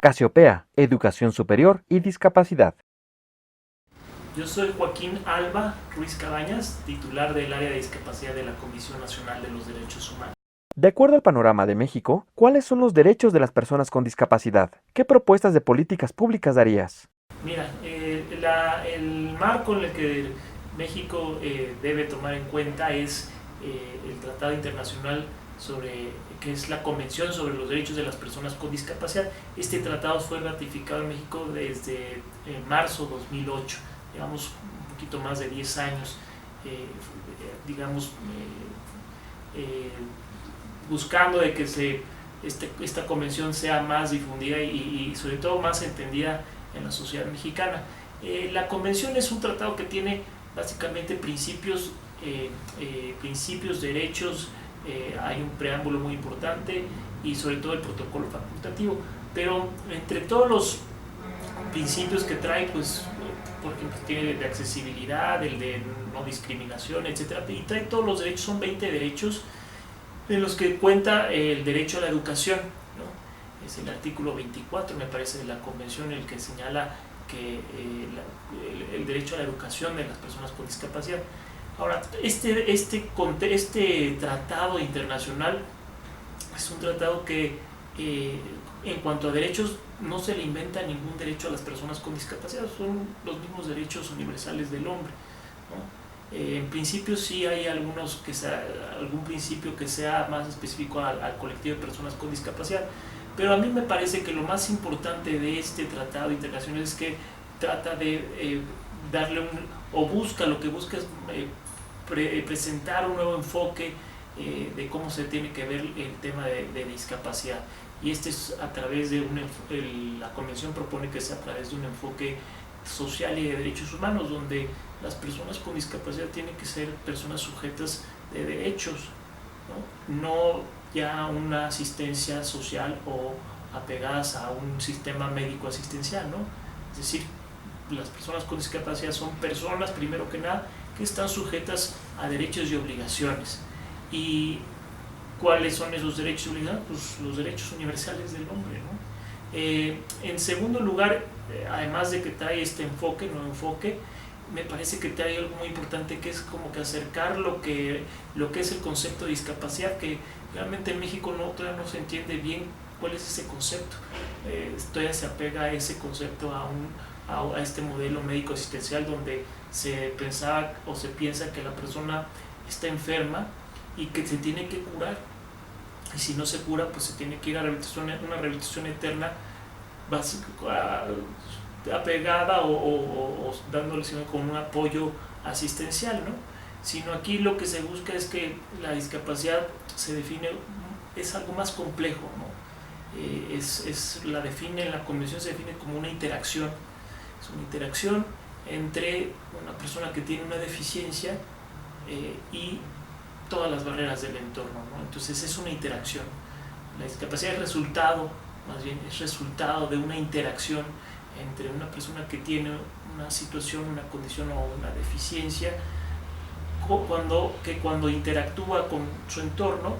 Casiopea, Educación Superior y Discapacidad. Yo soy Joaquín Alba Ruiz Cabañas, titular del área de discapacidad de la Comisión Nacional de los Derechos Humanos. De acuerdo al panorama de México, ¿cuáles son los derechos de las personas con discapacidad? ¿Qué propuestas de políticas públicas darías? Mira, el marco en el que México debe tomar en cuenta es el Tratado Internacional que es la Convención sobre los Derechos de las Personas con Discapacidad. Este tratado fue ratificado en México desde marzo 2008, digamos un poquito más de 10 años, digamos, buscando de que esta convención sea más difundida y sobre todo más entendida en la sociedad mexicana. La convención es un tratado que tiene básicamente principios, derechos, hay un preámbulo muy importante y sobre todo el protocolo facultativo, pero entre todos los principios que trae, pues por ejemplo tiene el de accesibilidad, el de no discriminación, etcétera, y trae todos los derechos, son 20 derechos de los que cuenta el derecho a la educación, ¿no? Es el artículo 24, me parece, de la convención, el que señala que el derecho a la educación de las personas con discapacidad. Ahora, este tratado internacional es un tratado que en cuanto a derechos no se le inventa ningún derecho a las personas con discapacidad, son los mismos derechos universales del hombre, ¿no? En principio sí hay algún principio que sea más específico al colectivo de personas con discapacidad, pero a mí me parece que lo más importante de este tratado internacional es que trata de lo que busca es presentar un nuevo enfoque de cómo se tiene que ver el tema de discapacidad, y este es a través de la convención propone que sea a través de un enfoque social y de derechos humanos, donde las personas con discapacidad tienen que ser personas sujetas de derechos, no ya una asistencia social o apegadas a un sistema médico asistencial, ¿no? Es decir, las personas con discapacidad son personas, primero que nada, que están sujetas a derechos y obligaciones. ¿Y cuáles son esos derechos y obligaciones? Pues los derechos universales del hombre, ¿no? En segundo lugar, además de que trae este nuevo enfoque, me parece que trae algo muy importante, que es como que acercar lo que es el concepto de discapacidad, que realmente en México todavía no se entiende bien cuál es ese concepto. Todavía se apega a ese concepto, a este modelo médico asistencial, donde se pensaba o se piensa que la persona está enferma y que se tiene que curar, y si no se cura, pues se tiene que ir a una rehabilitación eterna apegada o dándole con un apoyo asistencial, ¿no? Sino aquí lo que se busca es que la discapacidad es algo más complejo, ¿no? La convención se define como una interacción, es una interacción entre una persona que tiene una deficiencia y todas las barreras del entorno, ¿no? Entonces es una interacción. La discapacidad es resultado de una interacción entre una persona que tiene una situación, una condición o una deficiencia, cuando interactúa con su entorno,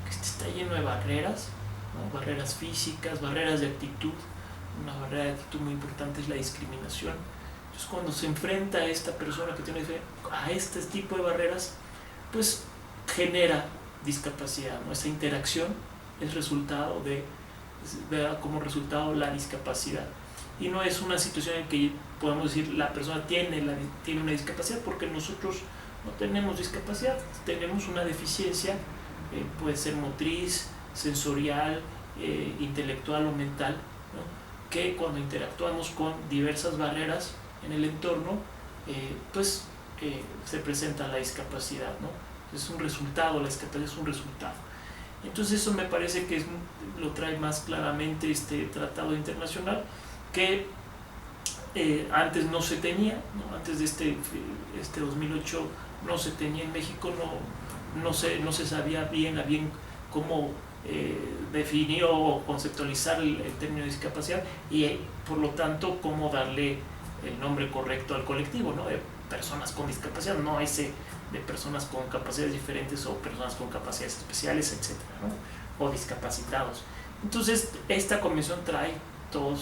que está lleno de barreras, ¿no? Barreras físicas, barreras de actitud. Una barrera de actitud muy importante es la discriminación. Entonces, cuando se enfrenta a esta persona que tiene a este tipo de barreras, pues genera discapacidad, ¿no? Esa interacción es como resultado la discapacidad, y no es una situación en que podemos decir la persona tiene una discapacidad, porque nosotros no tenemos discapacidad, tenemos una deficiencia, puede ser motriz, sensorial, intelectual o mental, ¿no? Que cuando interactuamos con diversas barreras en el entorno, se presenta la discapacidad, ¿no? Es un resultado, la discapacidad es un resultado. Entonces eso me parece que lo trae más claramente este tratado internacional, que antes no se tenía, ¿no? Antes de este 2008 no se tenía en México, no se sabía bien a bien cómo definir o conceptualizar el término de discapacidad, y por lo tanto cómo darle el nombre correcto al colectivo, ¿no? De personas con discapacidad, no ese de personas con capacidades diferentes o personas con capacidades especiales, etcétera, ¿no? O discapacitados. Entonces esta convención trae toda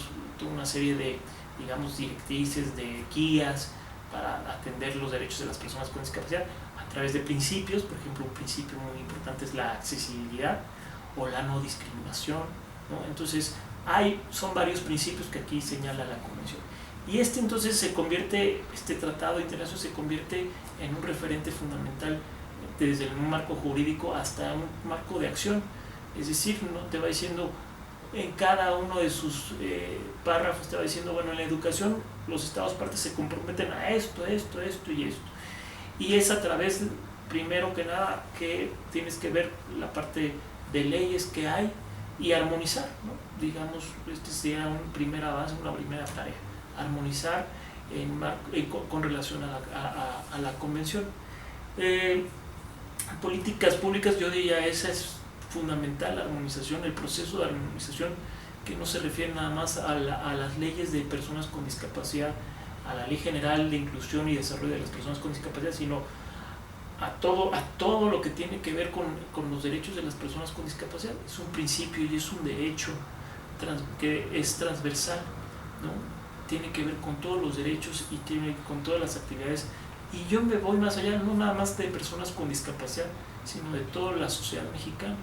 una serie de, digamos, directrices, de guías para atender los derechos de las personas con discapacidad a través de principios. Por ejemplo, un principio muy importante es la accesibilidad o la no discriminación, ¿no? Entonces, son varios principios que aquí señala la Convención. Y entonces este tratado internacional se convierte en un referente fundamental desde un marco jurídico hasta un marco de acción. Es decir, ¿no? Te va diciendo en cada uno de sus párrafos, te va diciendo, bueno, en la educación los estados partes se comprometen a esto y esto. Y es a través, primero que nada, que tienes que ver la parte de leyes que hay y armonizar, ¿no? Digamos, este sería un primer avance, una primera tarea, armonizar con relación a la convención. Políticas públicas, yo diría, esa es fundamental, la armonización, el proceso de armonización, que no se refiere nada más a las leyes de personas con discapacidad, a la Ley General de Inclusión y Desarrollo de las Personas con Discapacidad, sino a todo lo que tiene que ver con los derechos de las personas con discapacidad. Es un principio y es un derecho que es transversal, ¿no? Tiene que ver con todos los derechos y tiene con todas las actividades. Y yo me voy más allá, no nada más de personas con discapacidad, sino de toda la sociedad mexicana.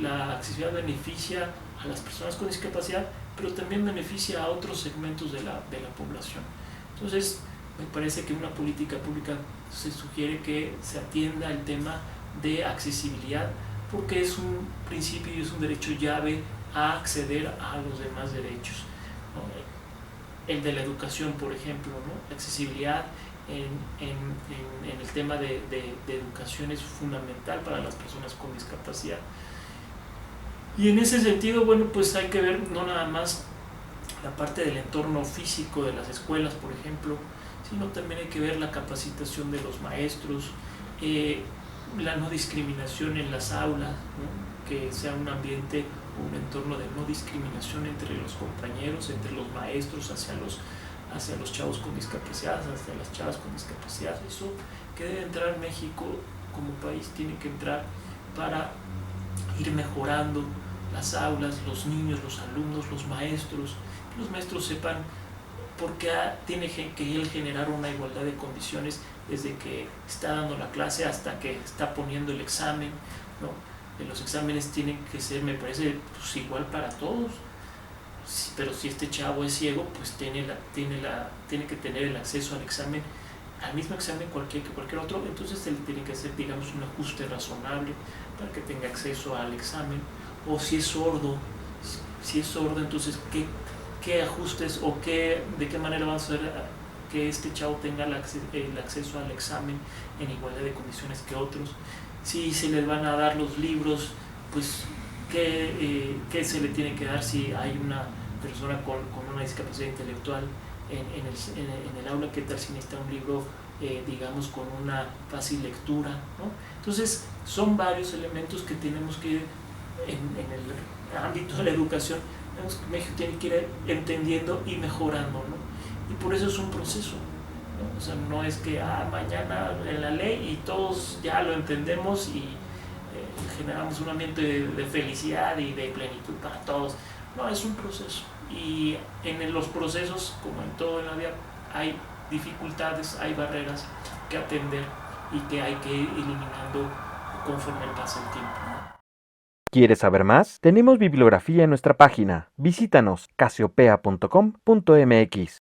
La accesibilidad beneficia a las personas con discapacidad, pero también beneficia a otros segmentos de la población. Entonces, me parece que una política pública se sugiere que se atienda el tema de accesibilidad, porque es un principio y es un derecho llave a acceder a los demás derechos, ¿no? El de la educación, por ejemplo, ¿no? La accesibilidad en el tema de educación es fundamental para las personas con discapacidad. Y en ese sentido, bueno, pues hay que ver no nada más la parte del entorno físico de las escuelas, por ejemplo, sino también hay que ver la capacitación de los maestros, la no discriminación en las aulas, ¿no? Que sea un ambiente, un entorno de no discriminación entre los compañeros, entre los maestros, hacia los chavos con discapacidad, hacia las chavas con discapacidad. Eso que debe entrar México como país, tiene que entrar para ir mejorando las aulas, los niños, los alumnos, los maestros, que los maestros sepan por qué tiene que él generar una igualdad de condiciones desde que está dando la clase hasta que está poniendo el examen, ¿no? Los exámenes tienen que ser, me parece, pues igual para todos. Pero si este chavo es ciego, pues tiene que tener el acceso al mismo examen que cualquier otro. Entonces él tiene que hacer, digamos, un ajuste razonable para que tenga acceso al examen. O si es sordo, entonces qué ajustes o de qué manera vamos a hacer que este chavo tenga el acceso al examen en igualdad de condiciones que otros. Si se les van a dar los libros, pues qué se le tiene que dar si hay una persona con una discapacidad intelectual en el aula, qué tal si necesita un libro, digamos, con una fácil lectura, ¿no? Entonces son varios elementos que tenemos que ir en el ámbito de la educación. México tiene que ir entendiendo y mejorando, ¿no? Y por eso es un proceso, ¿no? O sea, no es que mañana en la ley y todos ya lo entendemos y generamos un ambiente de felicidad y de plenitud para todos. No, es un proceso. Y en los procesos, como en todo en la vida, hay dificultades, hay barreras que atender y que hay que ir eliminando conforme pasa el tiempo, ¿no? ¿Quieres saber más? Tenemos bibliografía en nuestra página. Visítanos casiopea.com.mx.